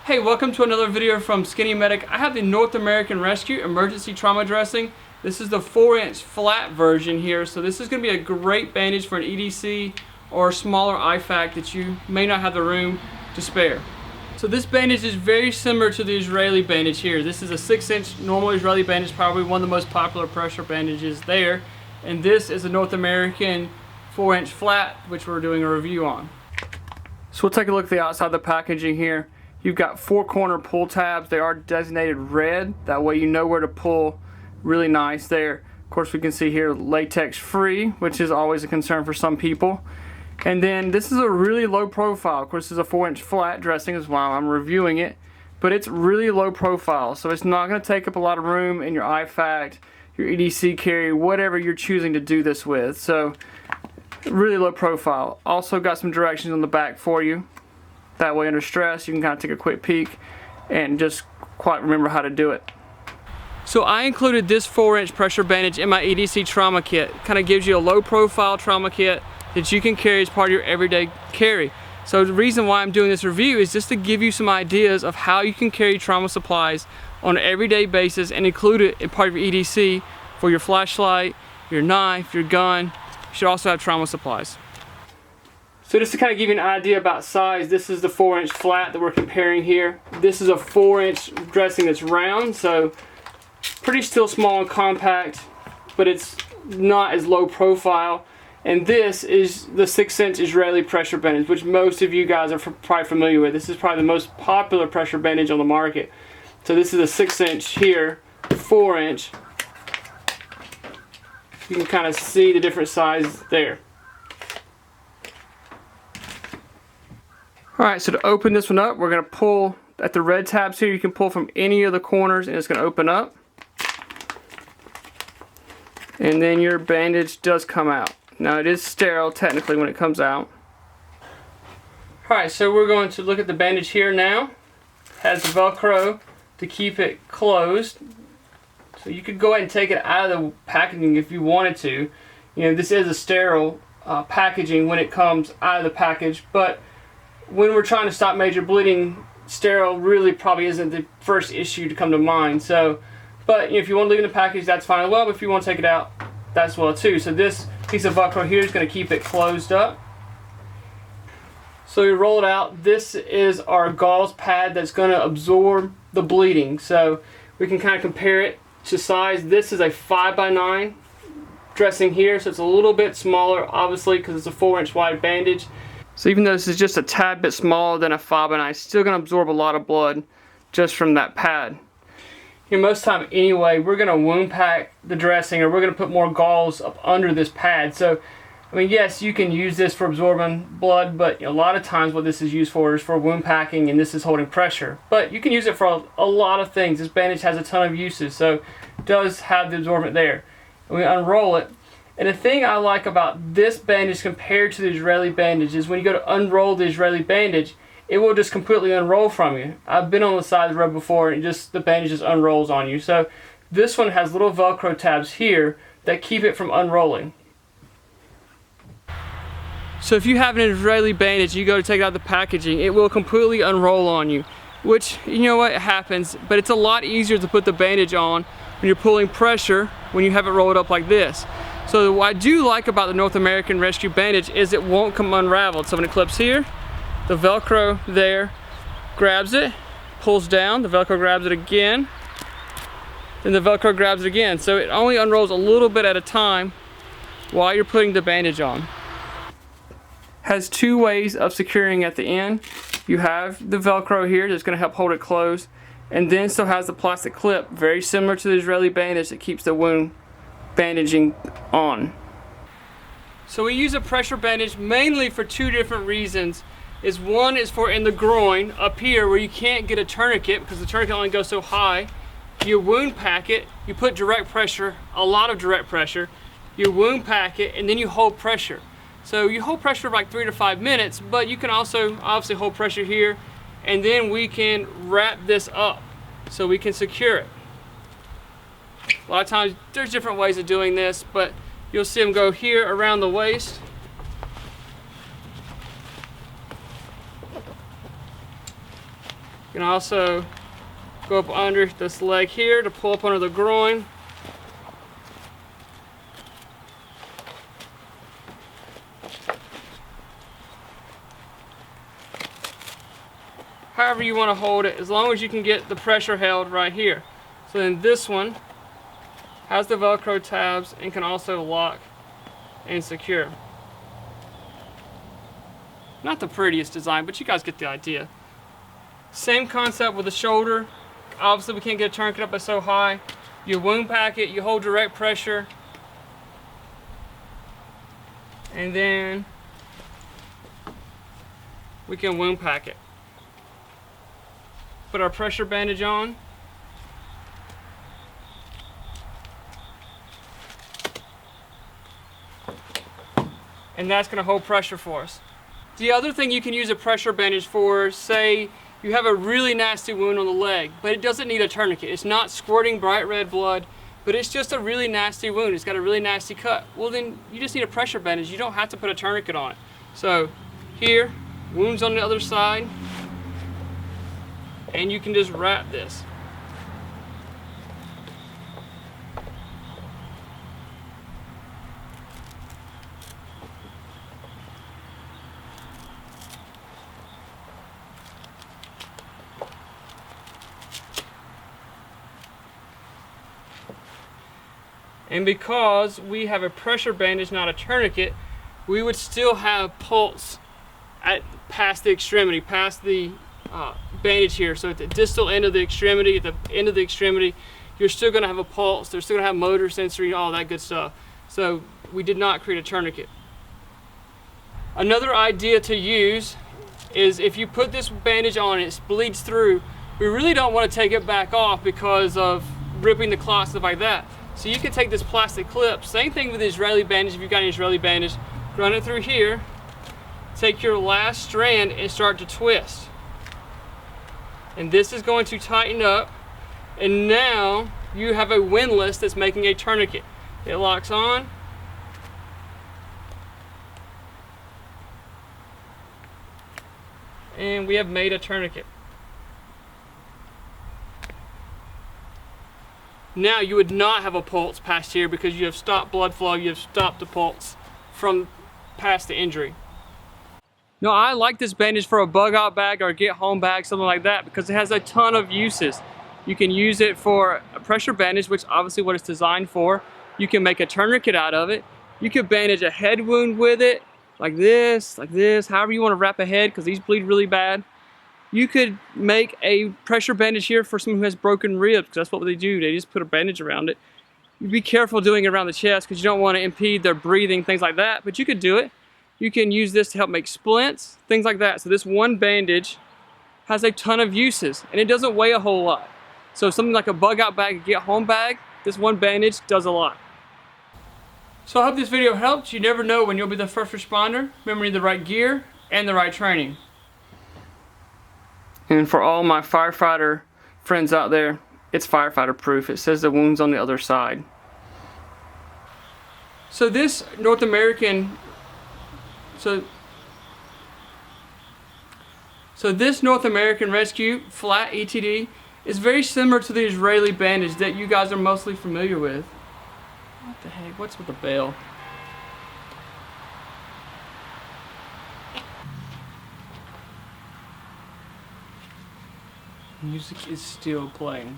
Hey, welcome to another video from SkinnyMedic. I have the North American Rescue Emergency Trauma Dressing. This is the 4-inch flat version here, so this is going to be a great bandage for an EDC or a smaller IFAK that you may not have the room to spare. So this bandage is very similar to the Israeli bandage here. This is a 6-inch normal Israeli bandage, probably one of the most popular pressure bandages there. And this is a North American 4-inch flat, which we're doing a review on. So we'll take a look at the outside of the packaging here. You've got 4-corner pull tabs. They are designated red. That way you know where to pull. Really nice there. Of course, we can see here latex free, which is always a concern for some people. And then this is a really low profile. Of course, this is a 4-inch flat dressing as well. I'm reviewing it, but it's really low profile. So it's not going to take up a lot of room in your IFAK, your EDC carry, whatever you're choosing to do this with. So really low profile. Also got some directions on the back for you. That way under stress you can kind of take a quick peek and just quite remember how to do it. So I included this 4-inch pressure bandage in my EDC trauma kit. Kind of gives you a low profile trauma kit that you can carry as part of your everyday carry. So the reason why I'm doing this review is just to give you some ideas of how you can carry trauma supplies on an everyday basis and include it in part of your EDC for your flashlight, your knife, your gun. You should also have trauma supplies. So just to kind of give you an idea about size, this is the 4-inch flat that we're comparing here. This is a 4-inch dressing that's round, so pretty still small and compact, but it's not as low profile. And this is the 6-inch Israeli pressure bandage, which most of you guys are probably familiar with. This is probably the most popular pressure bandage on the market. So this is a 6-inch here, 4-inch. You can kind of see the different sizes there. Alright, so to open this one up, we're going to pull at the red tabs here. You can pull from any of the corners and it's going to open up. And then your bandage does come out. Now it is sterile technically when it comes out. Alright, so we're going to look at the bandage here now. It has the Velcro to keep it closed. So you could go ahead and take it out of the packaging if you wanted to. You know, this is a sterile packaging when it comes out of the package, but when we're trying to stop major bleeding, sterile really probably isn't the first issue to come to mind. So, but you know, if you want to leave it in the package, that's fine as well. But if you want to take it out, that's well too. So this piece of Velcro here is going to keep it closed up. So you roll it out. This is our gauze pad that's going to absorb the bleeding. So we can kind of compare it to size. This is a 5x9 dressing here, so it's a little bit smaller, obviously, because it's a 4-inch wide bandage. So even though this is just a tad bit smaller than a 5x9, it's still going to absorb a lot of blood just from that pad. You know, most time anyway, we're going to wound pack the dressing, or we're going to put more gauze up under this pad. So, I mean, yes, you can use this for absorbing blood, but you know, a lot of times what this is used for is for wound packing, and this is holding pressure. But you can use it for a lot of things. This bandage has a ton of uses, so it does have the absorbent there. And we unroll it. And the thing I like about this bandage compared to the Israeli bandage is when you go to unroll the Israeli bandage, it will just completely unroll from you. I've been on the side of the road before and just the bandage just unrolls on you. So this one has little Velcro tabs here that keep it from unrolling. So if you have an Israeli bandage, you go to take it out of the packaging, it will completely unroll on you. Which, you know what, it happens, but it's a lot easier to put the bandage on when you're pulling pressure when you have it rolled up like this. So what I do like about the North American Rescue Bandage is it won't come unraveled. So when it clips here, the Velcro there grabs it, pulls down, the Velcro grabs it again, then the Velcro grabs it again. So it only unrolls a little bit at a time while you're putting the bandage on. Has 2 ways of securing at the end. You have the Velcro here that's going to help hold it closed, and then still has the plastic clip, very similar to the Israeli bandage, that keeps the wound bandaging on. So we use a pressure bandage mainly for 2 different reasons. One is for in the groin up here where you can't get a tourniquet because the tourniquet only goes so high. You wound pack it, you put direct pressure, a lot of direct pressure, you wound pack it, and then you hold pressure. So you hold pressure for like 3 to 5 minutes, but you can also obviously hold pressure here, and then we can wrap this up so we can secure it. A lot of times there's different ways of doing this, but you'll see them go here around the waist. You can also go up under this leg here to pull up under the groin. However you want to hold it, as long as you can get the pressure held right here. So then this one has the Velcro tabs and can also lock and secure. Not the prettiest design, but you guys get the idea. Same concept with the shoulder. Obviously we can't get a tourniquet up so high. You wound pack it, you hold direct pressure, and then we can wound pack it. Put our pressure bandage on. And that's going to hold pressure for us. The other thing you can use a pressure bandage for, say you have a really nasty wound on the leg, but it doesn't need a tourniquet. It's not squirting bright red blood, but it's just a really nasty wound. It's got a really nasty cut. Well, then you just need a pressure bandage. You don't have to put a tourniquet on it. So here, wounds on the other side, and you can just wrap this. And because we have a pressure bandage, not a tourniquet, we would still have pulse past the extremity, past the bandage here. So at the distal end of the extremity, at the end of the extremity, you're still going to have a pulse. They're still going to have motor, sensory, all that good stuff. So we did not create a tourniquet. Another idea to use is if you put this bandage on and it bleeds through, we really don't want to take it back off because of ripping the clot, stuff like that. So you can take this plastic clip, same thing with the Israeli bandage. If you've got an Israeli bandage, run it through here, take your last strand and start to twist. And this is going to tighten up, and now you have a windlass that's making a tourniquet. It locks on, and we have made a tourniquet. Now you would not have a pulse past here because you have stopped blood flow, you have stopped the pulse from past the injury. Now I like this bandage for a bug out bag or a get home bag, something like that, because it has a ton of uses. You can use it for a pressure bandage, which obviously what it's designed for. You can make a tourniquet out of it. You could bandage a head wound with it, like this, however you want to wrap a head, because these bleed really bad. You could make a pressure bandage here for someone who has broken ribs, because that's what they do. They just put a bandage around it. You be careful doing it around the chest because you don't want to impede their breathing, things like that, but you could do it. You can use this to help make splints, things like that. So this one bandage has a ton of uses, and it doesn't weigh a whole lot. So something like a bug out bag, a get home bag, this one bandage does a lot. So I hope this video helped. You never know when you'll be the first responder. Remember, you need the right gear and the right training. And for all my firefighter friends out there, it's firefighter proof. It says the wound's on the other side. So this North American, so this North American Rescue flat ETD is very similar to the Israeli bandage that you guys are mostly familiar with. What the heck? What's with the bell? Music is still playing.